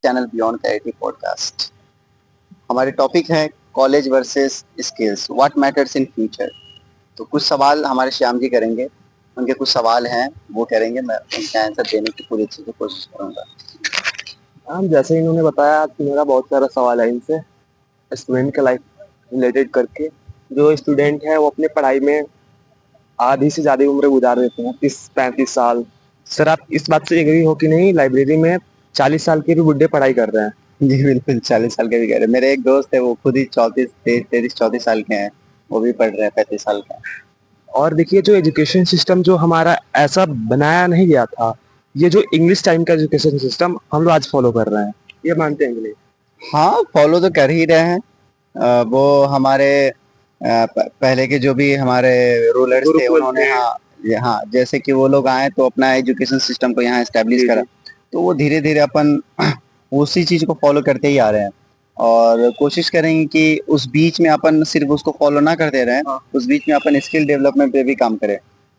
Channel beyond clarity podcast. हमारे topic है college versus skills, what matters in future. तो कुछ सवाल हमारे श्याम जी करेंगे, उनके कुछ सवाल हैं वो करेंगे, मैं उनका आंसर देने की पूरी अच्छे से कोशिश करूंगा। हाँ, जैसे इन्होंने बताया कि मेरा बहुत सारा सवाल है इनसे स्टूडेंट के लाइफ रिलेटेड करके। जो स्टूडेंट है वो अपने पढ़ाई में आधी से ज्यादा उम्र गुजार देते हैं, 30-35 साल। सर, आप इस बात से एग्री हो कि नहीं? लाइब्रेरी में 40 साल के भी बुढ़े पढ़ाई कर रहे हैं। जी बिल्कुल, 40 साल के भी कह रहे हैं। मेरे एक दोस्त है, वो खुद ही 34 साल के हैं, वो भी पढ़ रहे हैं, 35 साल के हैं। और देखिए, जो एजुकेशन सिस्टम जो हमारा ऐसा बनाया नहीं गया था, ये जो इंग्लिश टाइम का एजुकेशन सिस्टम हम लोग आज फॉलो कर रहे हैं, ये मानते हैं कि नहीं? हाँ, फॉलो तो कर ही रहे हैं। वो हमारे पहले के जो भी हमारे रूलर्स थे गुरुकुल उन्होंने, थे। हाँ, जैसे कि वो लोग आए तो अपना एजुकेशन सिस्टम को यहाँ एस्टेब्लिश जी करा, जी। तो वो धीरे धीरे अपन उसी चीज को फॉलो करते ही आ रहे हैं। और कोशिश करेंगे कि उस बीच में अपन सिर्फ उसको फॉलो ना करते रहें, हाँ। उस बीच में अपन स्किल डेवलपमेंट पे भी काम करें।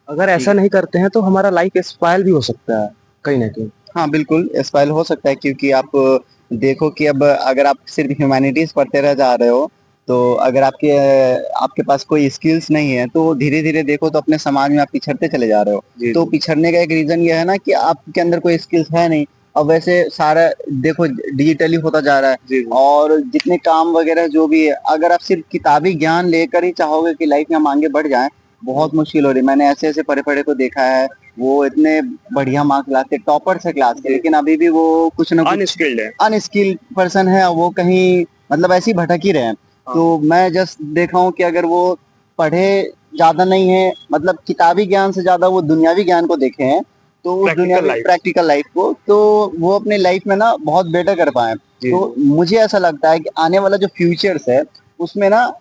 अगर ऐसा नहीं करते हैं तो हमारा लाइफ स्पाइल भी हो सकता है कहीं ना कहीं। हाँ बिल्कुल, स्पाइल हो सकता है, क्योंकि आप देखो कि अब अगर आप सिर्फ ह्यूमैनिटीज पढ़ते रह जा रहे हो, तो अगर आपके आपके पास कोई स्किल्स नहीं है, तो धीरे धीरे देखो तो अपने समाज में आप पिछड़ते चले जा रहे हो। जी तो जी। पिछड़ने का एक रीजन ये है ना कि आपके अंदर कोई स्किल्स है नहीं। अब वैसे सारा देखो डिजिटली होता जा रहा है, जी जी। और जितने काम वगैरह जो भी है, अगर आप सिर्फ किताबी ज्ञान लेकर ही चाहोगे कि लाइफ में हम आगे बढ़ जाएं, बहुत मुश्किल हो रही है। मैंने ऐसे ऐसे पढ़े पढ़े को देखा है, वो इतने बढ़िया मार्क्स लाते, टॉपर्स है क्लास के, जी। लेकिन अभी भी वो कुछ ना कुछ अनस्किल्ड है। अनस्किल्ड पर्सन है, वो कहीं मतलब ऐसे ही भटक ही रहे हैं। हाँ। तो मैं जस्ट देख रहा हूँ कि अगर वो पढ़े ज्यादा नहीं है, मतलब किताबी ज्ञान से ज्यादा वो दुनियावी ज्ञान को देखे हैं, तो उस प्रैक्टिकल दुनियावी लाइफ। प्रैक्टिकल लाइफ को, तो वो अपने लाइफ में ना बहुत बेटर कर पाए। जी तो जी। मुझे ऐसा लगता है कि आने वाला जो फ्यूचर्स है उसमें ना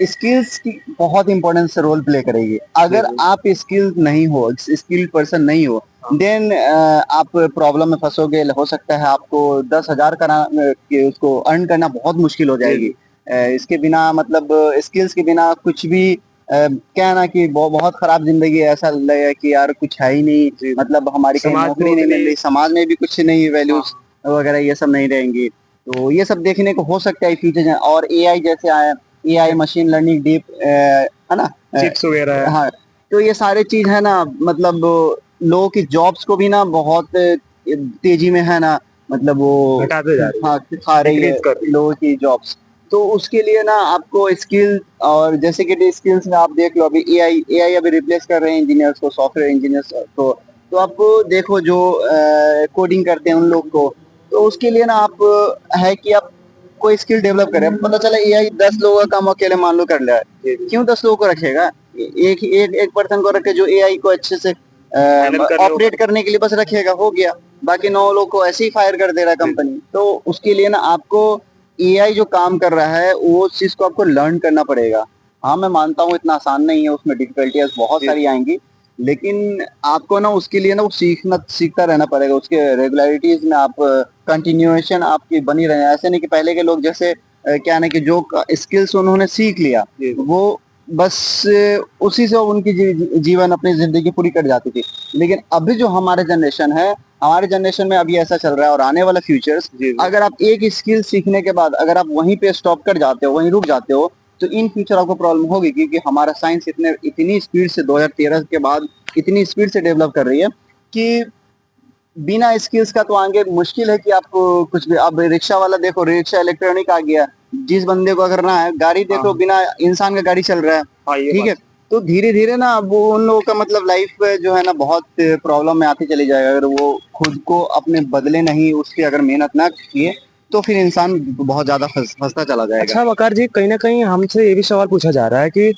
स्किल्स की बहुत इंपॉर्टेंस रोल प्ले करेगी। जी अगर जी। आप स्किल्ड नहीं हो, स्किल्ड पर्सन नहीं हो, हाँ। देन आप प्रॉब्लम में फंसोगे। हो सकता है आपको 10,000 के उसको अर्न करना बहुत मुश्किल हो जी जाएगी। जी। इसके बिना मतलब स्किल्स के बिना कुछ भी क्या है ना कि बहुत खराब जिंदगी है, ऐसा लगेगा कि यार कुछ है ही नहीं, जी। मतलब हमारी कहीं समाज में नौकरी नहीं मिल उतनी। रही, समाज में भी कुछ नहीं, हाँ। वैल्यूज वगैरह ये सब नहीं रहेंगी। तो ये सब देखने को हो सकता है फ्यूचर में। और एआई जैसे आया, एआई मशीन लर्निंग डीप है ना, चिप्स वगैरह है। हाँ, तो ये सारे चीज है ना, मतलब लोगों की जॉब्स को भी ना बहुत तेजी में है ना, मतलब वो घटाते जा रही है। हाँ खा रही है डिक्रीज कर रही है। लोगों की जॉब्स। तो उसके लिए ना आपको स्किल, और जैसे कि स्किल्स में आप देख लो, अभी एआई एआई अभी रिप्लेस कर रहे हैं इंजीनियर्स को, सॉफ्टवेयर इंजीनियर्स को। तो आप देखो जो कोडिंग करते हैं उन लोग को, तो उसके लिए ना आप है कि आप कोई स्किल डेवलप करें। पता चला एआई 10 लोगों का काम अकेले मान लो कर ले रहा है, जी जी। क्यों 10 लोगों को रखेगा? एक एक एक पर्सन को रखे जो एआई को अच्छे से हैंडल कर लो। ऑपरेट करने के लिए बस रखेगा, हो गया। बाकी 9 लोग को ऐसे ही फायर कर दे रहा है जी जी। कंपनी। तो उसके लिए ना आपको एआई जो काम कर रहा है वो चीज को आपको लर्न करना पड़ेगा। हाँ मैं मानता हूँ इतना आसान नहीं है, उसमें डिफिकल्टीज बहुत जी सारी जी। आएंगी, लेकिन आपको ना उसके लिए ना वो सीखता रहना पड़ेगा। उसके रेगुलरिटीज में आप कंटिन्यूएशन आपकी बनी रहे। ऐसे नहीं कि पहले के लोग जैसे क्या ना कि जो स्किल्स उन्होंने सीख लिया, जी जी। वो बस उसी से उनकी जीवन अपनी जिंदगी पूरी कट जाती थी। लेकिन अभी जो हमारे जनरेशन है, हमारे जनरेशन में अभी ऐसा चल रहा है, और आने वाला फ्यूचर्स, जी जी। अगर आप एक स्किल सीखने के बाद अगर आप वहीं पे स्टॉप कर जाते हो, वहीं रुक जाते हो, तो इन फ्यूचर आपको प्रॉब्लम होगी। क्योंकि हमारा साइंस इतनी स्पीड से 2013 के बाद इतनी स्पीड से डेवलप कर रही है कि बिना स्किल्स का तो आगे मुश्किल है कि आपको कुछ भी। अब रिक्शा वाला देखो, रिक्शा इलेक्ट्रॉनिक आ गया, जिस बंदे को अगर ना है, गाड़ी हाँ देखो हाँ। बिना इंसान का गाड़ी चल रहा है। हाँ, ये ठीक बात। है, तो धीरे धीरे ना वो उन लोगों का मतलब लाइफ जो है ना बहुत प्रॉब्लम में आती चली जाएगा। अगर वो खुद को अपने बदले नहीं, उसकी अगर मेहनत ना किए, तो फिर इंसान बहुत ज्यादा फंसता चला जाएगा। अच्छा वकार जी, कहीं ना कहीं हमसे ये भी सवाल पूछा जा रहा है कि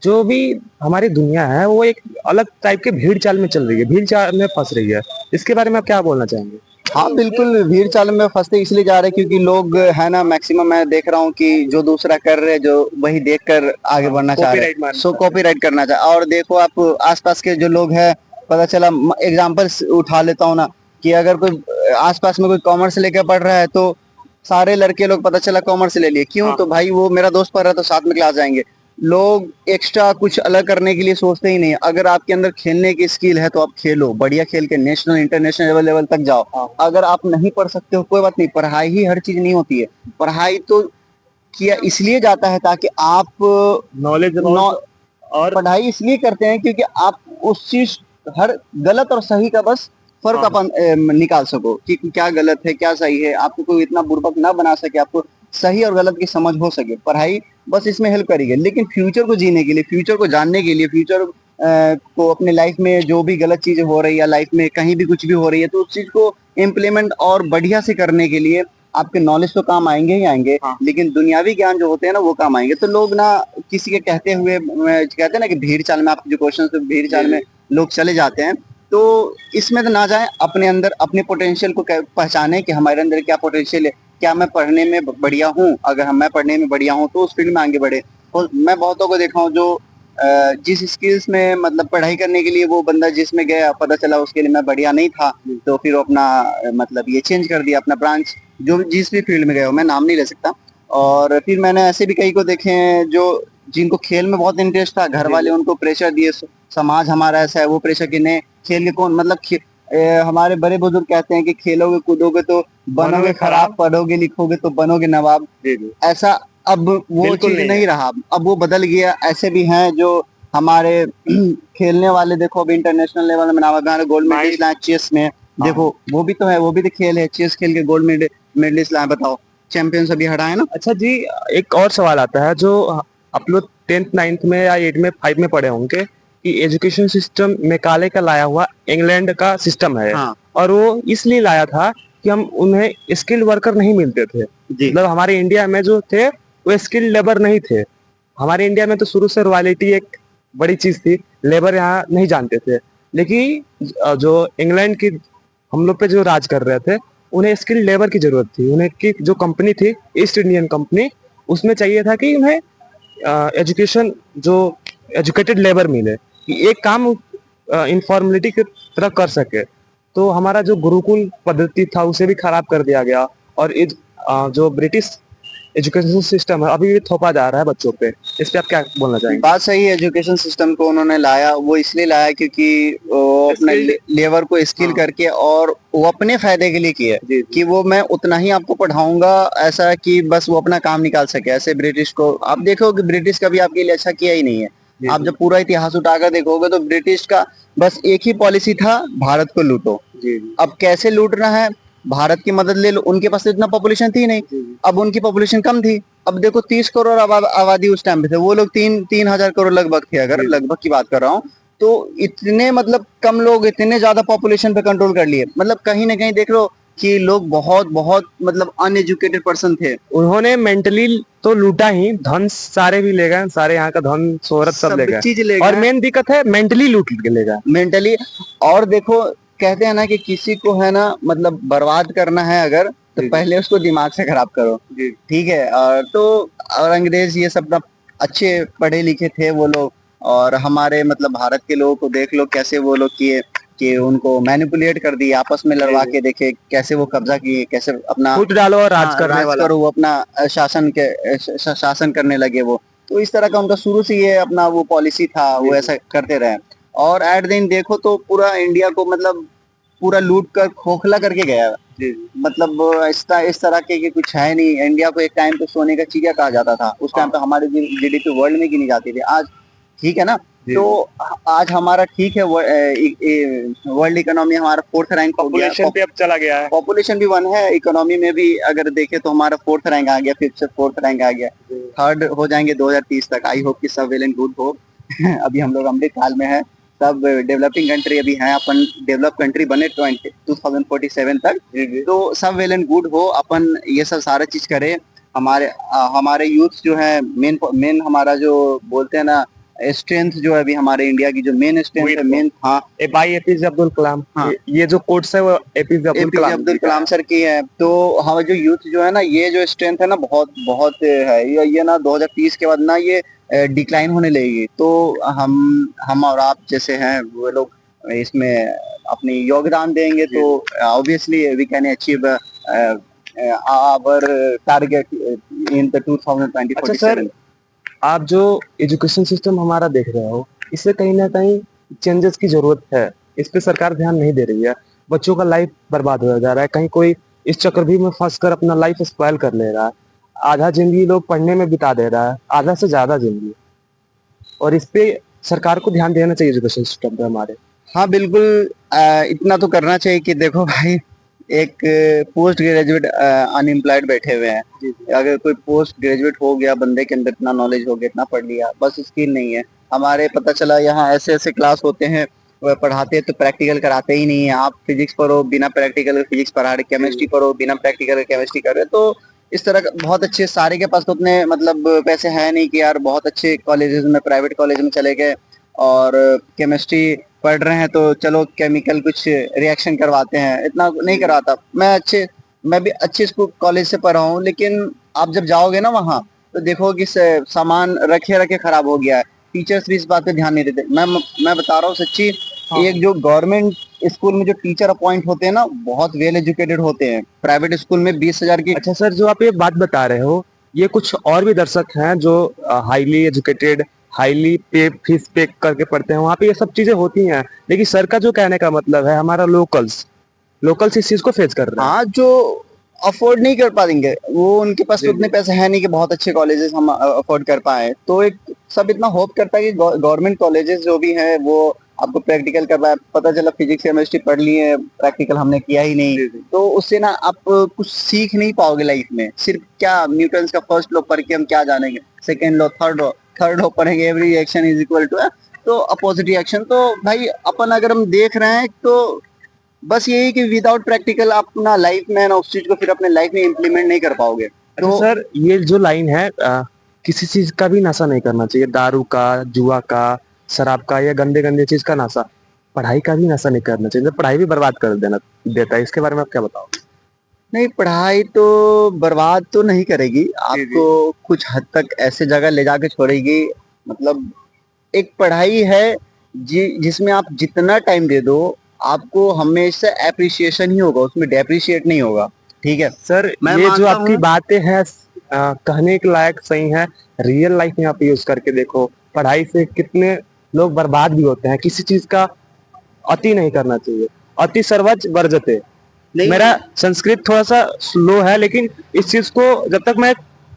जो भी हमारी दुनिया है वो एक अलग टाइप के भीड़ चाल में चल रही है, भीड़ चाल में फंस रही है। इसके बारे में आप क्या बोलना चाहेंगे? हाँ बिल्कुल, भीड़ चाल में फंसते इसलिए जा रहे हैं क्योंकि लोग है ना, मैक्सिमम मैं देख रहा हूँ कि जो दूसरा कर रहे हैं, जो वही देखकर आगे बढ़ना चाह रहे कॉपीराइट हैं, मारना सो चाहते हैं। कॉपीराइट करना चाह। और देखो आप आसपास के जो लोग हैं, पता चला एग्जांपल उठा लेता हूँ ना, कि अगर कोई आसपास में कोई कॉमर्स लेके पढ़ रहा है, तो सारे लड़के लोग पता चला कॉमर्स ले लिए। क्यों? हाँ तो हाँ। भाई वो मेरा दोस्त पढ़ रहा है तो साथ में क्लास जाएंगे। लोग एक्स्ट्रा कुछ अलग करने के लिए सोचते ही नहीं। अगर आपके अंदर खेलने की स्किल है तो आप खेलो, बढ़िया खेल के नेशनल इंटरनेशनल लेवल तक जाओ। हाँ। अगर आप नहीं पढ़ सकते हो कोई बात नहीं, पढ़ाई ही हर चीज नहीं होती है। पढ़ाई तो किया इसलिए जाता है ताकि आप नॉलेज और पढ़ाई इसलिए करते हैं क्योंकि आप उस चीज हर गलत और सही का बस फर्क हाँ। अपन निकाल सको कि क्या गलत है क्या सही है। आपको कोई इतना बुर्बक ना बना सके, आपको सही और गलत की समझ हो सके। पढ़ाई बस इसमें हेल्प करेगी। लेकिन फ्यूचर को जीने के लिए, फ्यूचर को जानने के लिए, फ्यूचर को अपने लाइफ में जो भी गलत चीजें हो रही है, लाइफ में कहीं भी कुछ भी हो रही है, तो उस चीज को इम्प्लीमेंट और बढ़िया से करने के लिए आपके नॉलेज तो काम आएंगे ही आएंगे। हाँ। लेकिन दुनियावी ज्ञान जो होते हैं ना वो काम आएंगे। तो लोग ना किसी के कहते हुए कहते हैं ना कि भीड़ चाल में, आपके जो क्वेश्चन तो भीड़ चाल में लोग चले जाते हैं। तो इसमें तो ना जाए, अपने अंदर अपने पोटेंशियल को पहचाने कि हमारे अंदर क्या पोटेंशियल है। क्या मैं पढ़ने में बढ़िया हूँ? अगर हम मैं पढ़ने में बढ़िया हूँ तो उस फील्ड में आगे बढ़े। और मैं बहुतों को देखा हूँ जो जिस स्किल्स में मतलब पढ़ाई करने के लिए वो बंदा जिसमें गया, पता चला उसके लिए मैं बढ़िया नहीं था, तो फिर वो अपना मतलब ये चेंज कर दिया अपना ब्रांच, जो जिस भी फील्ड में गए हो, मैं नाम नहीं ले सकता। और फिर मैंने ऐसे भी कई को देखे हैं जो जिनको खेल में बहुत इंटरेस्ट था, घर वाले उनको प्रेशर दिए, समाज हमारा ऐसा है, वो प्रेशर कि नहीं खेल के कौन मतलब हमारे बड़े बुजुर्ग कहते हैं कि खेलोगे कूदोगे तो बनोगे खराब, पढ़ोगे लिखोगे तो बनोगे नवाब। ऐसा अब वो बिल्कुल चीज नहीं नहीं है। रहा, अब वो बदल गया। ऐसे भी हैं जो हमारे खेलने वाले, देखो अभी इंटरनेशनल लेवल में नाम गोल्ड मेडलिस्ट लाए चेस में। देखो वो भी तो है, वो भी तो खेल है, चेस खेल के गोल्ड मेडलिस्ट लाए। बताओ, चैंपियंस अभी हटाए ना। अच्छा जी, एक और सवाल आता है जो आप लोग 10th 9th में या 8 में 5 में पढ़े होंगे कि एजुकेशन सिस्टम मेकाले का लाया हुआ इंग्लैंड का सिस्टम है। हाँ और वो इसलिए लाया था कि हम उन्हें स्किल्ड वर्कर नहीं मिलते थे। जी मतलब हमारे इंडिया में जो थे वो स्किल्ड लेबर नहीं थे। हमारे इंडिया में तो शुरू से रॉयल्टी एक बड़ी चीज थी, लेबर यहाँ नहीं जानते थे। लेकिन जो इंग्लैंड की हम लोग पे जो राज कर रहे थे, उन्हें स्किल्ड लेबर की जरूरत थी। उन्हें की जो कंपनी थी ईस्ट इंडियन कंपनी, उसमें चाहिए था कि उन्हें एजुकेशन जो एजुकेटेड लेबर मिले कि एक काम इनफॉर्मेलिटी की तरह कर सके। तो हमारा जो गुरुकुल पद्धति था उसे भी खराब कर दिया गया। और जो ब्रिटिश एजुकेशन सिस्टम है अभी भी थोपा जा रहा है बच्चों पे। इस पे आप क्या बोलना चाहेंगे? बात सही है। एजुकेशन सिस्टम को उन्होंने लाया, वो इसलिए लाया क्योंकि वो अपने लेबर को स्किल हाँ। करके और वो अपने फायदे के लिए किया जी, जी। कि वो मैं उतना ही आपको पढ़ाऊंगा, ऐसा कि बस वो अपना काम निकाल सके। ऐसे ब्रिटिश को आप देखो कि ब्रिटिश कभी आपके लिए अच्छा किया ही नहीं है। जी, आप जी। जब पूरा इतिहास उठाकर देखोगे तो ब्रिटिश का बस एक ही पॉलिसी था, भारत को लूटो। जी, जी। अब कैसे लूटना है, भारत की मदद ले लो। उनके पास तो इतना पॉपुलेशन थी नहीं, जी, जी। अब उनकी पॉपुलेशन कम थी। अब देखो 30 करोड़ आबादी उस टाइम पे थे, वो लोग 3,000 करोड़ लगभग थे, अगर जी। लगभग की बात कर रहा हूँ। तो इतने मतलब कम लोग इतने ज्यादा पॉपुलेशन पे कंट्रोल कर लिए। मतलब कहीं ना कहीं देख लो कि लोग बहुत बहुत मतलब अनएजुकेटेड पर्सन थे। उन्होंने मेंटली तो लूटा ही, धन सारे भी ले गए, सारे यहाँ का धन शोहरत सब ले सब गए। चीज ले और गए मेन दिक्कत है मेंटली लूट के ले गए। मेंटली। और देखो कहते हैं ना कि किसी को है ना मतलब बर्बाद करना है अगर, तो जी, जी। पहले उसको दिमाग से खराब करो। जी। ठीक है। और तो और अंग्रेज ये सब ना अच्छे पढ़े लिखे थे वो लोग। और हमारे मतलब भारत के लोगों को देख लो कैसे वो लोग किए कि उनको मैनिपुलेट कर दिए, आपस में लड़वा जी। के देखे कैसे वो कब्जा किए, कैसे अपना फूट डालो और राज हाँ करने राज वाला। करो, वो अपना शासन करने लगे वो। तो इस तरह का उनका शुरू से ये अपना वो पॉलिसी था, जी, वो जी। ऐसा करते रहे। और एट दिन देखो तो पूरा इंडिया को मतलब पूरा लूट कर खोखला करके गया। जी, जी। मतलब इस तरह के कुछ है नहीं। इंडिया को एक टाइम पे सोने का चिड़िया कहा जाता था, उस टाइम हाँ। पे हमारी जीडीपी वर्ल्ड में गिनी जाती थी। आज ठीक है ना। जी, तो जी। आज हमारा ठीक है, वर्ल्ड इकोनॉमी हमारा 4th रैंक हो गया। पॉपुलेशन पे अब चला गया है। पॉपुलेशन भी 1 है, इकोनॉमी में भी अगर देखें तो हमारा 4th रैंक आ गया, 5th से 4th रैंक आ गया। जी। 3rd हो जाएंगे 2030 तक। आई होप कि सब वेल एंड गुड हो। अभी हम लोग अमृत काल में है, सब डेवलपिंग कंट्री अभी हैं, अपन डेवलप कंट्री बने 2047 तक। जी, जी। तो सब वेल एंड गुड हो, अपन ये सब सारा चीज करें। हमारे यूथ जो है, मेन मेन हमारा जो बोलते हैं ना स्ट्रेंथ जो है अभी हमारे इंडिया की, जो मेन स्ट्रेंथ है, मेन हाँ भाई एपीजे अब्दुल कलाम। हाँ ये जो कोट्स है वो एपीजे अब्दुल एपीजे कलाम अब्दुल जी का कलाम है। सर की है। तो हमारा जो यूथ जो है ना, ये जो स्ट्रेंथ है ना बहुत बहुत है। ये ना 2030 के बाद ना ये डिक्लाइन होने लगेगी। तो हम और आप जैसे हैं वो लोग इसमें अपनी योगदान देंगे जी, तो जी। Obviously we can achieve our target in the अच्छा सर, 2047। आप जो एजुकेशन सिस्टम हमारा देख रहे हो, इससे कहीं ना कहीं चेंजेस की जरूरत है। इस पे सरकार ध्यान नहीं दे रही है। बच्चों का लाइफ बर्बाद हो जा रहा है। कहीं कोई इस चक्रव्यूह में फंस कर अपना लाइफ स्पॉइल कर ले रहा है। आधा जिंदगी लोग पढ़ने में बिता दे रहा है, आधा से ज्यादा जिंदगी। और इस पे सरकार को ध्यान देना चाहिए एजुकेशन सिस्टम पे हमारे। हाँ बिल्कुल, इतना तो करना चाहिए कि देखो भाई, एक पोस्ट ग्रेजुएट अनएम्प्लॉयड बैठे हुए हैं। अगर कोई पोस्ट ग्रेजुएट हो गया, बंदे के अंदर इतना नॉलेज हो गया, इतना पढ़ लिया, बस स्किल नहीं है। हमारे पता चला यहाँ ऐसे ऐसे क्लास होते हैं, वह पढ़ाते हैं तो प्रैक्टिकल कराते ही नहीं है। आप फिजिक्स पढ़ो, बिना प्रैक्टिकल फिजिक्स पढ़ा रहे, केमिस्ट्री पढ़ो, बिना प्रैक्टिकल केमिस्ट्री कर रहे। तो इस तरह का बहुत अच्छे, सारे के पास तो उतने मतलब पैसे हैं नहीं कि यार बहुत अच्छे कॉलेजेस में, प्राइवेट कॉलेज में चले गए और केमिस्ट्री पढ़ रहे हैं तो चलो केमिकल कुछ रिएक्शन करवाते हैं, इतना नहीं कराता। मैं भी अच्छे स्कूल कॉलेज से पढ़ा हूँ, लेकिन आप जब जाओगे ना वहाँ तो देखोगे कि सामान रखे रखे खराब हो गया है। टीचर्स भी इस बात पे ध्यान नहीं देते। मैं बता रहा हूँ सच्ची। हाँ। एक जो गवर्नमेंट स्कूल में जो टीचर अपॉइंट होते हैं ना, बहुत वेल एजुकेटेड होते हैं। प्राइवेट स्कूल में 20,000 की। अच्छा सर, जो आप ये बात बता रहे हो, ये कुछ और भी दर्शक हैं जो हाईली एजुकेटेड, हाईली पे फीस पे करके पढ़ते हैं, वहाँ पे ये सब चीजें होती हैं। लेकिन सर का जो कहने का मतलब है, हमारा लोकल्स इस चीज को फेस कर रहे हैं। हाँ, जो अफोर्ड नहीं कर पाएंगे, वो उनके पास तो उतने पैसे हैं नहीं कि बहुत अच्छे कॉलेजेस हम अफोर्ड कर पाए। तो एक सब इतना होप करता है कि गवर्नमेंट कॉलेजेस जो भी हैं वो आपको प्रैक्टिकल करवाए। पता चला फिजिक्स केमिस्ट्री पढ़ लिए, प्रैक्टिकल हमने किया ही नहीं। तो उससे ना आप कुछ सीख नहीं पाओगे लाइफ में। सिर्फ क्या न्यूटन का फर्स्ट लॉ पढ़ के हम क्या जानेंगे, सेकेंड लॉ, थर्ड लॉ पढ़ेंगे, every reaction is equal to तो अपोजिट रिएक्शन। तो भाई अपन अगर हम देख रहे हैं तो बस यही कि विदाउट प्रैक्टिकल आप अपना लाइफ में ना उस चीज को फिर अपने लाइफ में इम्प्लीमेंट नहीं कर पाओगे। अच्छा तो सर, ये जो लाइन है, किसी चीज का भी नशा नहीं करना चाहिए। दारू का, जुआ का, शराब का या गंदे गंदे चीज का नशा। पढ़ाई का भी नशा नहीं करना चाहिए। पढ़ाई भी बर्बाद कर देना देता है। इसके बारे में आप क्या बताओगे? नहीं, पढ़ाई तो बर्बाद तो नहीं करेगी आपको, कुछ हद तक ऐसे जगह ले जाके छोड़ेगी। मतलब एक पढ़ाई है जिसमें आप जितना टाइम दे दो, आपको हमेशा एप्रिसिएशन ही होगा, उसमें डेप्रिशिएट नहीं होगा। ठीक है। सर, मैं ये जो मानता आपकी हूँ। बातें हैं, कहने के लायक सही है। रियल लाइफ में आप यूज करके देखो, पढ़ाई से कितने लोग बर्बाद भी होते हैं। किसी चीज का अति नहीं करना चाहिए। अति सर्वज वर्जते। नहीं, मेरा संस्कृत थोड़ा सा स्लो है, लेकिन इस चीज को जब तक मैं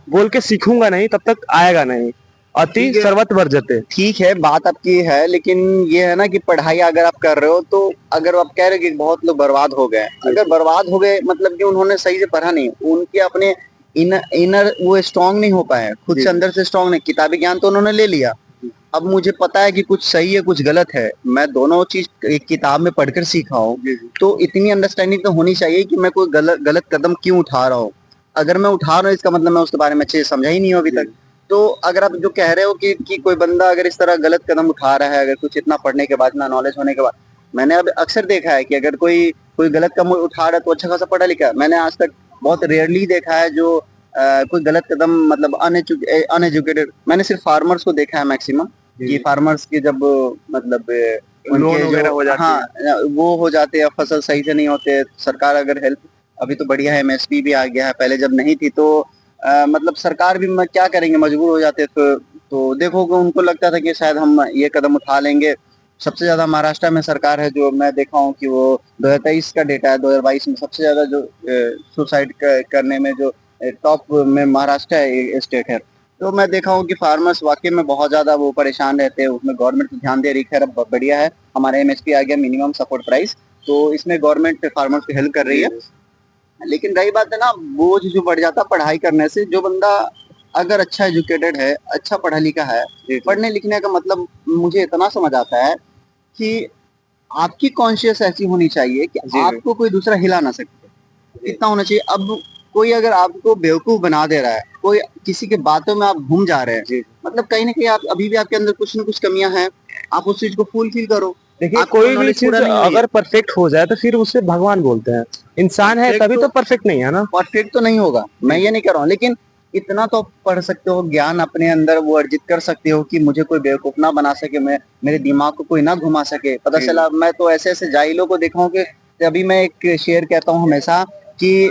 बोल के सीखूंगा नहीं, तब तक आएगा नहीं। अति ठीक है, सर्वत वर्जते। ठीक है, बात आपकी है, लेकिन ये है ना कि पढ़ाई अगर आप कर रहे हो तो अगर आप कह रहे हो कि बहुत लोग बर्बाद हो गए, अगर बर्बाद हो गए मतलब कि उन्होंने सही से पढ़ा नहीं, उनके अपने इनर वो स्ट्रांग नहीं हो पाए, खुद से अंदर से स्ट्रांग नहीं। किताबी ज्ञान तो उन्होंने ले लिया, अब मुझे पता है कि कुछ सही है कुछ गलत है, मैं दोनों चीज एक किताब में पढ़कर सीखा हूँ। तो इतनी अंडरस्टैंडिंग तो होनी चाहिए कि मैं कोई गलत गलत कदम क्यों उठा रहा हूँ। अगर मैं उठा रहा हूँ इसका मतलब मैं उसके बारे में अच्छे से समझा ही नहीं हूँ अभी तक। तो अगर आप जो कह रहे हो कि कोई बंदा अगर इस तरह गलत कदम उठा रहा है, अगर कुछ इतना पढ़ने के बाद, इतना नॉलेज होने के बाद, मैंने अब अक्सर देखा है कि अगर कोई कोई गलत कदम उठा रहा है तो अच्छा खासा पढ़ा लिखा है। मैंने आज तक बहुत रेयरली देखा है जो कोई गलत कदम मतलब अनएजुकेटेड। मैंने सिर्फ फार्मर्स को देखा है मैक्सिमम, कि फार्मर्स के जब मतलब लोन उनके वगैरह जो, हो जाते हैं। हाँ, वो हो जाते हैं, फसल सही से नहीं होते, सरकार अगर हेल्प, अभी तो बढ़िया है, एमएसपी भी आ गया है, पहले जब नहीं थी तो मतलब सरकार भी क्या करेंगे, मजबूर हो जाते। तो देखोगे उनको लगता था कि शायद हम ये कदम उठा लेंगे। सबसे ज्यादा महाराष्ट्र में सरकार है, जो मैं देखा हूँ कि वो 2023 का डेटा है, 2022 में सबसे ज्यादा जो सुसाइड करने में जो टॉप में महाराष्ट्र है, स्टेट है। तो मैं देखा हूँ कि फार्मर्स वाकई में बहुत ज्यादा वो परेशान रहते हैं, उसमें गवर्नमेंट ध्यान दे रही है। खैर अब बढ़िया है, हमारा एमएसपी आ गया, मिनिमम सपोर्ट प्राइस, तो इसमें गवर्नमेंट फार्मर्स की हेल्प कर रही है। लेकिन रही बात है ना, बोझ जो बढ़ जाता पढ़ाई करने से, जो बंदा अगर अच्छा एजुकेटेड है, अच्छा पढ़ा लिखा है, पढ़ने लिखने का मतलब मुझे इतना समझ आता है कि आपकी कॉन्शियस ऐसी होनी चाहिए कि आपको कोई दूसरा हिला ना सके, इतना होना चाहिए। अब कोई अगर आपको बेवकूफ बना दे रहा है, कोई किसी के बातों में आप घूम जा रहे हैं, मतलब कहीं ना कहीं आप अभी भी आपके अंदर कुछ ना कुछ कमियां हैं, आप उस चीज को फुलफिल करो। देखिए, आपको कोई भी नॉलेज चीज पूरा नहीं हुई है, अगर परफेक्ट हो जाए तो फिर उसे भगवान बोलते हैं। इंसान है तभी तो परफेक्ट नहीं है ना। परफेक्ट तो नहीं होगा, मैं ये नहीं कर रहा हूँ, लेकिन इतना तो पढ़ सकते हो, ज्ञान अपने अंदर वो अर्जित कर सकते हो कि मुझे कोई बेवकूफ ना बना सके, मैं मेरे दिमाग को कोई ना घुमा सके। पता चला, मैं तो ऐसे ऐसे जाहिलों को देखा हूँ कि अभी मैं एक शेर कहता हूँ हमेशा कि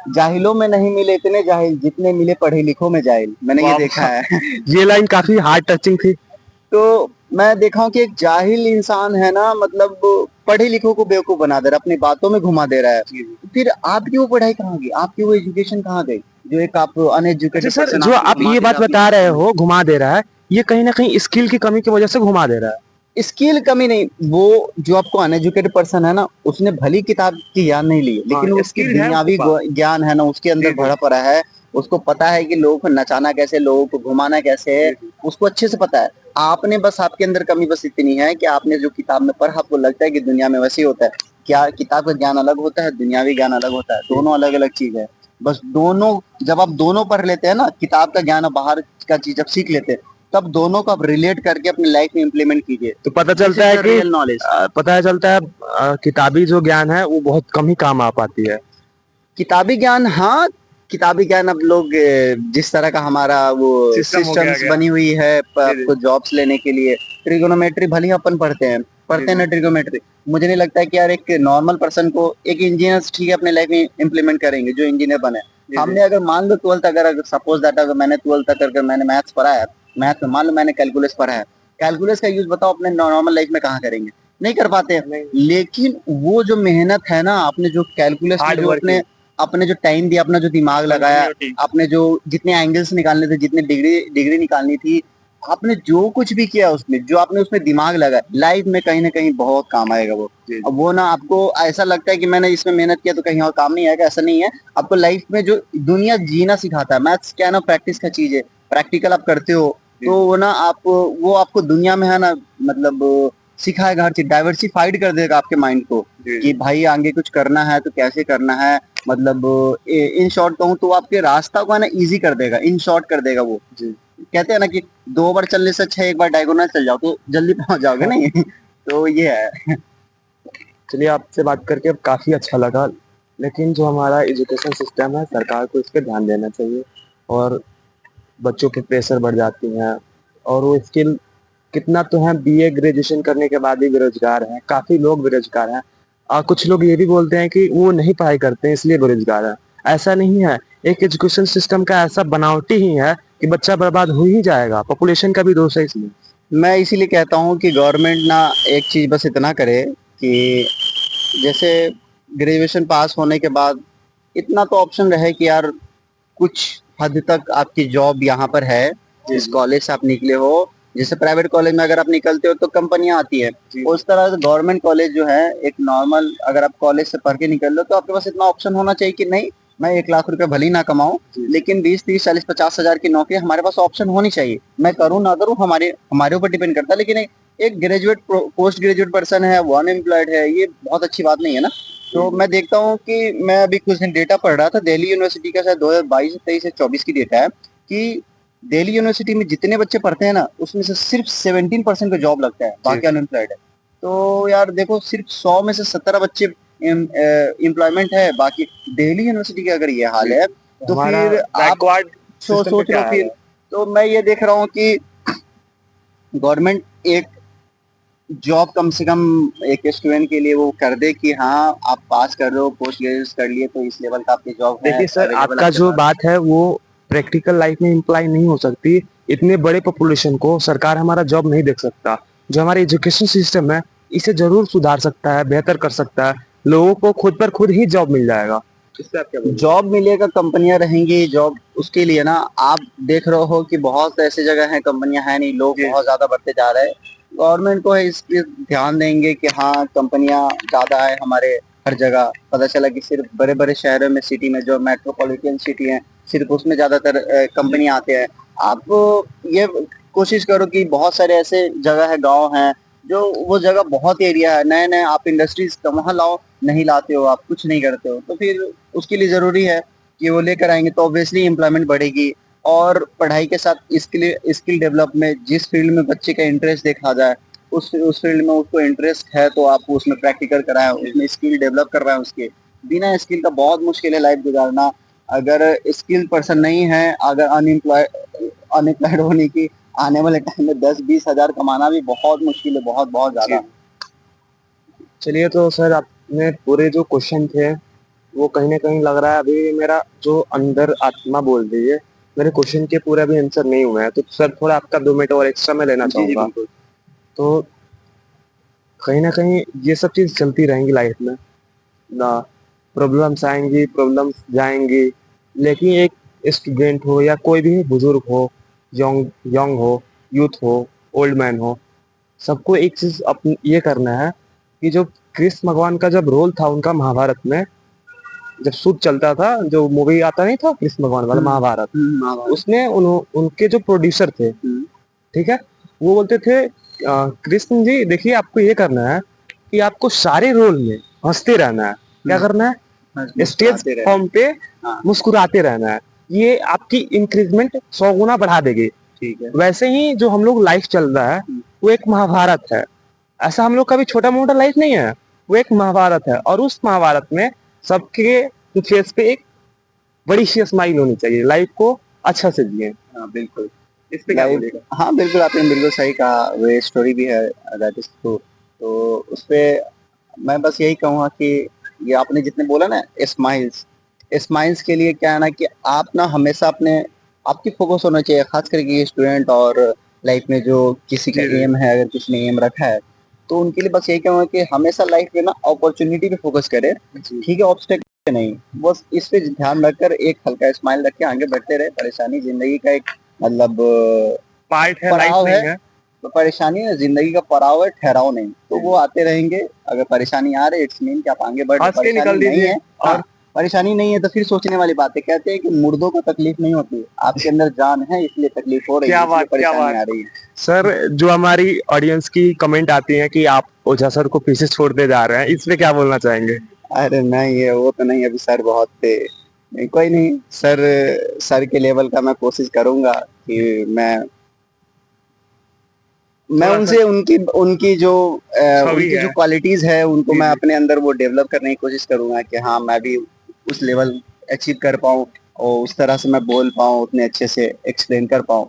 जाहिलों में नहीं मिले इतने जाहिल जितने मिले पढ़े लिखों में जाहिल, मैंने ये वाह देखा है। ये लाइन काफी हार्ट टचिंग थी। तो मैं देखा हूँ कि एक जाहिल इंसान है ना, मतलब पढ़े लिखों को बेवकूफ बना दे रहा है, अपनी बातों में घुमा दे रहा है। फिर आपकी वो पढ़ाई कहाँ गई, आपकी वो एजुकेशन कहाँ गई, जो एक आप अच्छा अनएजुकेटेड सर, पर्सन जो आपको आप घुमा ये दे बात रहा है अपनी बता रहे बातों में। हो घुमा दे रहा है, ये कहीं ना कहीं स्किल की कमी की वजह से घुमा दे रहा है। स्किल कमी नहीं, वो जो आपको अनएजुकेटेड पर्सन है ना, उसने भली किताब की ज्ञान नहीं ली, हाँ, लेकिन वो उसकी स्किल है उसके दुनियावी पास। ज्ञान है ना, उसके अंदर जी जी भरा पड़ा है। उसको पता है कि लोगों को नचाना कैसे, लोगों को घुमाना कैसे है, जी जी। उसको अच्छे से पता है। आपने बस, आपके अंदर कमी बस इतनी है कि आपने जो किताब में पढ़ा, आपको लगता है कि दुनिया में वैसे ही होता है। क्या किताब का ज्ञान अलग होता है, दुनियावी ज्ञान अलग होता है, जी। दोनों अलग अलग चीज है। बस दोनों, जब आप दोनों पढ़ लेते हैं ना, किताब का ज्ञान और बाहर का चीज जब सीख लेते हैं, तब दोनों को आप रिलेट करके अपनी लाइफ में इम्प्लीमेंट कीजिए। तो पता दिस चलता इज है द कि रियल नॉलेज। पता चलता है किताबी जो ज्ञान है वो बहुत कम ही काम आ पाती है। किताबी ज्ञान, हाँ, किताबी ज्ञान अब लोग जिस तरह का हमारा वो सिस्टम हो गया सिस्टम्स गया। बनी हुई है जी जी आपको जॉब्स लेने के लिए, ट्रिगोनोमेट्री भले ही अपन पढ़ते हैं, जी पढ़ते हैं जी ना ट्रिगोनोमेट्री। मुझे नहीं लगता है कि यार एक नॉर्मल पर्सन को, एक इंजीनियर ठीक है अपने लाइफ में इम्प्लीमेंट करेंगे जो इंजीनियर बने। जी जी हमने अगर मान लो ट्वेल्थ, अगर सपोज दैट अगर मैंने ट्वेल्थ तक करके मैंने मैथ्स पढ़ा है, मैथ में मान लो मैंने कैलकुलस पढ़ा है, कैलकुलस का यूज बताओ अपने नॉर्मल लाइफ में कहाँ करेंगे, नहीं कर पाते हैं। नहीं। लेकिन वो जो मेहनत है ना, आपने जो कैलकुलस में हार्ड जो अपने वर्किंग। अपने जो टाइम दिया, अपना जो दिमाग लगाया, कंटिन्यूटी। आपने जो जितने एंगल्स निकालने थे, जितने डिग्री डिग्री निकालनी थी, आपने जो कुछ भी किया उसमें, जो आपने उसमें दिमाग लगाया, लाइफ में कहीं ना कहीं बहुत काम आएगा वो। जी अब जी वो ना, आपको ऐसा लगता है कि मैंने इसमें मेहनत किया तो कहीं और काम नहीं आएगा, ऐसा नहीं है। आपको लाइफ में जो दुनिया जीना सिखाता है, मैथ्स क्या है ना, प्रैक्टिस का चीज है, प्रैक्टिकल आप करते हो जी तो जी वो ना, आप वो आपको दुनिया में है ना, मतलब सिखाएगा हर चीज, डाइवर्सिफाइड कर देगा आपके माइंड को, जी कि जी। भाई आगे कुछ करना है तो कैसे करना है। मतलब इन शॉर्ट कहूँ तो आपके रास्ता को है ना इजी कर देगा, इन शॉर्ट कर देगा वो। जी। कहते हैं ना कि 2 बार चलने से अच्छा है एक बार डायगोनल चल जाओ तो जल्दी पहुंच जाओगे नहीं। तो ये है। चलिए, आपसे बात करके काफ़ी अच्छा लगा। लेकिन जो हमारा एजुकेशन सिस्टम है, सरकार को इस पे ध्यान देना चाहिए। और बच्चों पे प्रेशर बढ़ जाती हैं, और वो स्किल कितना तो है, बीए ग्रेजुएशन करने के बाद ही बेरोजगार हैं, काफ़ी लोग बेरोजगार हैं। कुछ लोग ये भी बोलते हैं कि वो नहीं पढ़ाई करते हैं इसलिए बेरोजगार हैं। ऐसा नहीं है, एक एजुकेशन सिस्टम का ऐसा बनावटी ही है कि बच्चा बर्बाद हो ही जाएगा, पॉपुलेशन का भी दोष है इसमें। मैं इसीलिए कहता हूँ कि गवर्नमेंट ना एक चीज बस इतना करे कि जैसे ग्रेजुएशन पास होने के बाद इतना तो ऑप्शन रहे कि यार कुछ हद तक आपकी जॉब यहाँ पर है, जी जिस जी कॉलेज से आप निकले हो। जैसे प्राइवेट कॉलेज में अगर आप निकलते हो तो कंपनियां आती है, जी उस तरह से गवर्नमेंट कॉलेज जो है, एक नॉर्मल अगर आप कॉलेज से पढ़ के निकल लो तो आपके पास इतना ऑप्शन होना चाहिए कि नहीं, मैं 1 लाख रुपए भले ही ना कमाऊं, जी लेकिन 20, 30, 40, 50 हजार की नौकरी हमारे पास ऑप्शन होनी चाहिए। मैं करूँ ना करूँ, हमारे हमारे ऊपर डिपेंड करता है, लेकिन एक ग्रेजुएट पोस्ट ग्रेजुएट पर्सन है, वो अनएम्प्लॉयड है, ये बहुत अच्छी बात नहीं है ना। जी तो जी मैं देखता हूँ कि मैं अभी कुछ दिन डेटा पढ़ रहा था, दिल्ली यूनिवर्सिटी का शायद 2022 23 या 24 की डेटा है कि दिल्ली यूनिवर्सिटी में जितने बच्चे पढ़ते हैं ना, उसमें से सिर्फ 17% को जॉब लगता है, जी बाकी अनएम्प्लॉयड है। तो यार देखो, सिर्फ 100 में से 17 बच्चे एम्प्लॉयमेंट है, बाकी दिल्ली यूनिवर्सिटी का अगर ये हाल जी। है, तो तो हमारा फिर आप बैकवर्ड सिस्टम का सोच लो क्या हाल फिर। है? तो मैं ये देख रहा हूँ कि गवर्नमेंट एक जॉब कम से कम एक स्टूडेंट के लिए वो कर दे कि हाँ, आप पास कर रहे हो, पोस्ट ग्रेजुएट कर लिए तो इस लेवल का आपकी जॉब है देखिए सर, अवेलेबल आपका आपके जो पास। बात है वो प्रैक्टिकल लाइफ में इम्प्लाई नहीं हो सकती। इतने बड़े पॉपुलेशन को सरकार हमारा जॉब नहीं दे सकता। जो हमारा एजुकेशन सिस्टम है, इसे जरूर सुधार सकता है, बेहतर कर सकता है। लोगों को खुद पर खुद ही जॉब मिल जाएगा। इससे आप क्या बोलेंगे? जॉब मिलेगा, कंपनियां रहेंगी, जॉब उसके लिए ना, आप देख रहे हो कि बहुत ऐसी जगह है, कंपनियां है नहीं, लोग जी बहुत ज्यादा बढ़ते जा रहे हैं। गवर्नमेंट को है इस पे ध्यान देंगे कि हाँ, कंपनियां ज्यादा है हमारे हर जगह। पता चला कि सिर्फ बड़े बड़े शहरों में, सिटी में जो मेट्रोपॉलिटन सिटी है, सिर्फ उसमें ज्यादातर कंपनियां आते हैं। आप ये कोशिश करो कि बहुत सारे ऐसे जगह है, गाँव हैं, जो वो जगह बहुत एरिया है, नए नए आप इंडस्ट्रीज वहां लाओ, नहीं लाते हो, आप कुछ नहीं करते हो, तो फिर उसके लिए ज़रूरी है कि वो लेकर आएँगे तो ऑब्वियसली एम्प्लॉयमेंट बढ़ेगी। और पढ़ाई के साथ स्किल डेवलप में, जिस फील्ड में बच्चे का इंटरेस्ट देखा जाए, उस फील्ड में उसको इंटरेस्ट है तो आप उसमें प्रैक्टिकल कराएँ, उसमें स्किल डेवलप करवाएँ उसके। बिना स्किल का बहुत मुश्किल है लाइफ गुज़ारना। अगर स्किल्ड पर्सन नहीं है, अगर अनएम्प्लॉयड होने की, आने वाले टाइम में 10-20 हज़ार कमाना भी बहुत मुश्किल है, बहुत-बहुत जी। ज़्यादा। चलिए, तो सर आपने पूरे जो क्वेश्चन थे वो कहीं ना कहीं लग रहा है अभी मेरा जो अंदर आत्मा बोल रही है, मेरे क्वेश्चन के पूरा भी आंसर नहीं हुआ है, तो सर थोड़ा आपका 2 मिनट और एक्स्ट्रा मैं लेना जी जी चाहूंगा। बिल्कुल। तो कहीं ना कहीं ये सब चीज चलती रहेंगी लाइफ में ना, प्रॉब्लम्स आएंगी, प्रॉब्लम्स जाएंगी, लेकिन एक स्टूडेंट हो या कोई भी बुजुर्ग हो, यंग यंग हो, यूथ हो, ओल्ड मैन हो, सबको एक चीज अपन ये करना है कि जो कृष्ण भगवान का जब रोल था उनका महाभारत में, जब शूट चलता था, जो मूवी आता नहीं था कृष्ण भगवान वाला महाभारत, महाभारत। उसमें उनके जो प्रोड्यूसर थे, हम्म, ठीक है, वो बोलते थे कृष्ण जी देखिए आपको ये करना है कि आपको सारे रोल में हंसते रहना है। क्या करना बस है? स्टेज मुस्कुराते रहे। फॉर्म पे हाँ मुस्कुराते रहना है। ये आपकी इंक्रीजमेंट 100 गुना बढ़ा देगी। ठीक है। वैसे ही जो हम लोग लाइफ चल रहा है वो एक महाभारत है। ऐसा हम लोग का भी छोटा मोटा लाइफ नहीं है, वो एक महाभारत है, और उस महाभारत में सबके फेस पे एक बड़ी सी स्माइल होनी चाहिए, लाइफ को अच्छा से जिए। हाँ बिल्कुल। इस पे क्या लाइव बोलेगा? हाँ बिल्कुल, आपने बिल्कुल सही कहा, वो स्टोरी भी है दैट इज ट्रू। तो उस पे मैं बस यही कहूँगा कि ये आपने जितने बोला ना स्माइल्स, स्माइल्स के लिए क्या है ना कि आप ना हमेशा अपने आपकी फोकस होना चाहिए, खास करके स्टूडेंट और लाइफ में जो किसी का जी जी एम है, अगर किसी ने एम रखा है तो उनके लिए बस यही कहूँगा कि हमेशा लाइफ में ना अपॉर्चुनिटी पे फोकस करे, जी। ठीक है, ऑब्स्टेकल पे नहीं। बस इस पे ध्यान रखकर एक हल्का स्माइल रख के आगे बढ़ते रहे। परेशानी जिंदगी का एक मतलब पार्ट है, लाइफ पड़ाव है। नहीं है। तो परेशानी है जिंदगी का पड़ाव है, ठहराव नहीं। तो वो आते रहेंगे। अगर परेशानी आ रही है इट्स मीन कि आप आगे बढ़ रहे, हंस के परेशानी निकल नहीं दीजिए। है, हाँ, और परेशानी नहीं है तो फिर सोचने वाली बात है। कहते हैं कि मुर्दों को तकलीफ नहीं होती, आपके अंदर जान है इसलिए तकलीफ हो रही है, क्या इसलिए बात, क्या परेशानी बात। आ रही है। सर जो हमारी ऑडियंस की कमेंट आती है कि आप ओझा सर को पीछे छोड़ते जा रहे हैं, इस पे क्या बोलना चाहेंगे? अरे नहीं है, वो तो नहीं, अभी सर बहुत थे। नहीं, कोई नहीं, सर सर के लेवल का मैं कोशिश करूंगा कि मैं थोड़ा सा उनसे उनकी उनकी जो छवि उनकी है। जो क्वालिटीज है उनको जी मैं जी। अपने अंदर वो डेवलप करने की कोशिश करूंगा कि हाँ मैं भी उस लेवल अचीव कर पाऊँ और उस तरह से मैं बोल पाऊँ, उतने अच्छे से एक्सप्लेन कर पाऊँ।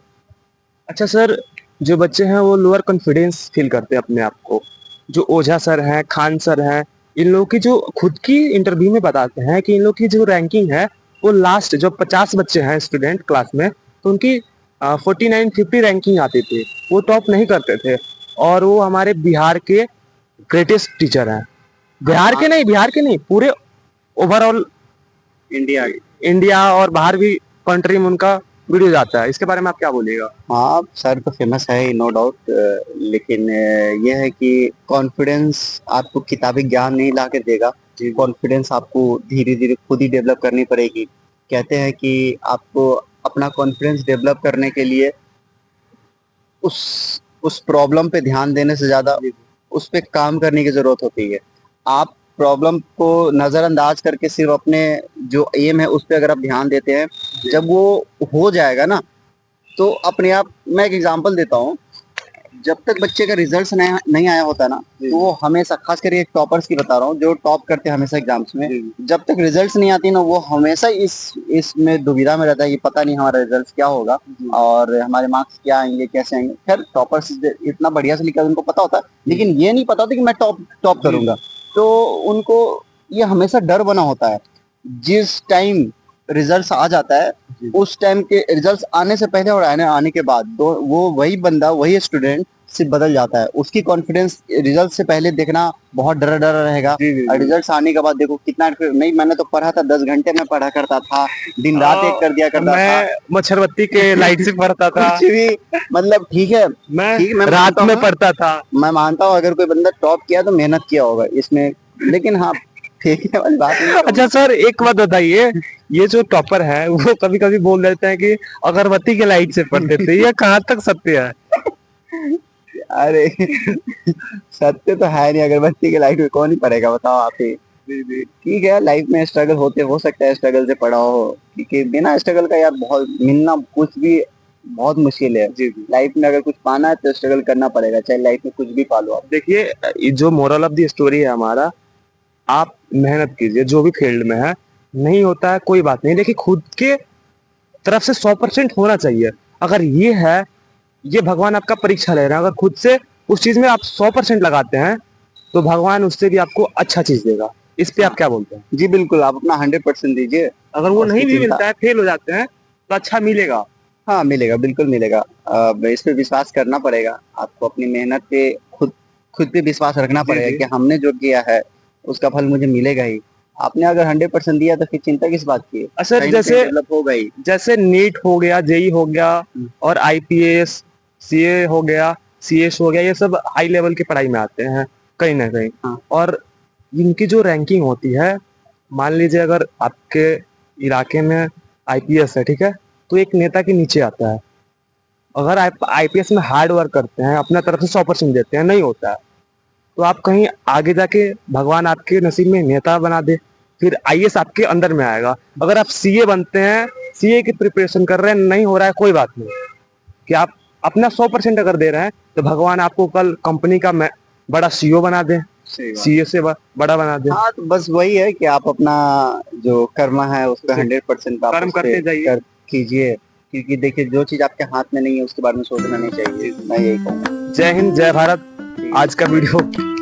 अच्छा सर, जो बच्चे हैं वो लोअर कॉन्फिडेंस फील करते हैं अपने आप को, जो ओझा सर हैं, खान सर हैं, इन लोगों की जो खुद की इंटरव्यू में बताते हैं कि इन लोग की जो रैंकिंग है वो लास्ट, जो 50 बच्चे हैं स्टूडेंट क्लास में, तो उनकी 49-50 रैंकिंग आती थी, वो टॉप नहीं करते थे। और वो हमारे बिहार के ग्रेटेस्ट टीचर हैं। हाँ बिहार के नहीं, पूरे ओवरऑल इंडिया। इंडिया और बाहर भी कंट्री में उनका वीडियो जाता है। इसके बारे में आप क्या बोलिएगा? हाँ सर तो फेमस है ही, नो डाउट। लेकिन यह है कि कॉन्फिडेंस आपको किताबी ज्ञान नहीं ला के देगा। कॉन्फिडेंस आपको धीरे धीरे खुद ही डेवलप करनी पड़ेगी। कहते हैं कि आपको अपना कॉन्फिडेंस डेवलप करने के लिए उस उस प्रॉब्लम पे ध्यान देने से ज्यादा उस पे काम करने की जरूरत होती है। आप प्रॉब्लम को नजरअंदाज करके सिर्फ अपने जो एम है उस पे अगर आप ध्यान देते हैं, जब वो हो जाएगा ना तो अपने आप। मैं एक एग्जांपल देता हूँ। जब तक बच्चे का रिजल्ट नहीं आया होता ना तो वो हमेशा, खास करके टॉपर्स की बता रहा हूँ जो टॉप करते हैं हमेशा एग्जाम्स में, जब तक रिजल्ट्स नहीं आती ना वो हमेशा इसमें दुविधा में रहता है कि पता नहीं हमारा रिजल्ट क्या होगा और हमारे मार्क्स क्या आएंगे, कैसे आएंगे। खैर टॉपर्स इतना बढ़िया से लिखा उनको पता होता है, लेकिन ये नहीं पता होता कि मैं टॉप टॉप करूंगा। तो उनको ये हमेशा डर बना होता है। जिस टाइम रिजल्ट्स आ जाता है उस टाइम के रिजल्ट्स आने से पहले और आने के बाद दो वो वही बंदा, वही स्टूडेंट से बदल जाता है। उसकी कॉन्फिडेंस रिजल्ट से पहले देखना बहुत डरा डरा रहेगा, और रिजल्ट्स आने के बाद देखो कितना नहीं। मैंने तो पढ़ा था, 10 घंटे में पढ़ा करता था, दिन रात एक कर दिया करता था, मैं मच्छरबत्ती के लाइट से पढ़ता था। कुछ भी मतलब। ठीक है, मैं ठीक है, मैं रात मानता में हूँ, पढ़ता था। मैं मानता हूँ अगर कोई बंदा टॉप किया तो मेहनत किया होगा इसमें, लेकिन हाँ फेंकने वाली बात नहीं अच्छा कहूंगा। सर एक बात बताइए, ये जो टॉपर है वो कभी कभी बोल देते हैं कि अगरबत्ती के लाइट से पढ़ते थे, ये कहाँ तक सत्य है? अरे सत्य तो है नहीं, अगरबत्ती की लाइट में कौन ही पड़ेगा, बताओ आप ही। ठीक है, लाइफ में स्ट्रगल होते हो सकता है स्ट्रगल से पड़ा हो, क्योंकि बिना स्ट्रगल का यार बहुत मिलना कुछ भी बहुत मुश्किल है। लाइफ में अगर कुछ पाना है तो स्ट्रगल करना पड़ेगा, चाहे लाइफ में कुछ भी पालो आप। देखिए, ये जो मोरल ऑफ द स्टोरी है हमारा, आप मेहनत कीजिए जो भी फील्ड में है। नहीं होता है कोई बात नहीं, लेकिन खुद के तरफ से 100% होना चाहिए। अगर ये है, ये भगवान आपका परीक्षा ले रहे हैं, अगर खुद से उस चीज में आप 100% लगाते हैं तो भगवान उससे भी आपको अच्छा चीज देगा। इस पे आप क्या बोलते हैं? जी बिल्कुल, आप अपना 100% दीजिए। अगर वो उसकी नहीं भी चिंता मिलता है, फेल हो जाते हैं, तो अच्छा मिलेगा। हाँ, मिलेगा, बिल्कुल मिलेगा। इस पे विश्वास करना पड़ेगा। आपको अपनी मेहनत पे खुद खुद पे विश्वास रखना जी, पड़ेगा जी। कि हमने जो किया है, उसका फल मुझे मिलेगा ही। आपने अगर 100% दिया तो फिर चिंता किस बात की है? सर कहीं न कहीं जैसे डेवलप होगा ही। जैसे नीट हो गया, जेई हो गया हुँ, और आईपीएस, सीए हो गया, सीएस हो गया, ये सब हाई लेवल की पढ़ाई में आते हैं कहीं ना कहीं। हाँ, और इनकी जो रैंकिंग होती है, मान लीजिए अगर आपके इलाके में आईपीएस है, ठीक है, तो एक नेता के नीचे आता है। अगर आप आईपीएस में हार्ड वर्क करते हैं, अपना तरफ से 100% देते हैं, नहीं होता है, तो आप कहीं आगे जाके भगवान आपके नसीब में नेता बना दे, फिर आईएएस आपके अंदर में आएगा। अगर आप सीए बनते हैं, सीए की प्रिपरेशन कर रहे हैं, नहीं हो रहा है, कोई बात नहीं, कि आप अपना 100% अगर दे रहे हैं, तो भगवान आपको कल कंपनी का बड़ा सीईओ बना दे, सही बात। सीए से बड़ा बना दे। हाँ, तो बस वही है कि आप अपना जो कर्म है उस पे उसे 100% आप कर्म उस पे करते जाइए। कर कीजिए। क्योंकि देखिए जो चीज़ आपके हाथ में नहीं है उसके बारे में सोचना नहीं चाहिए। मैं यही कहूँगा। जय हिंद, जय भारत। जी। आज का वीडियो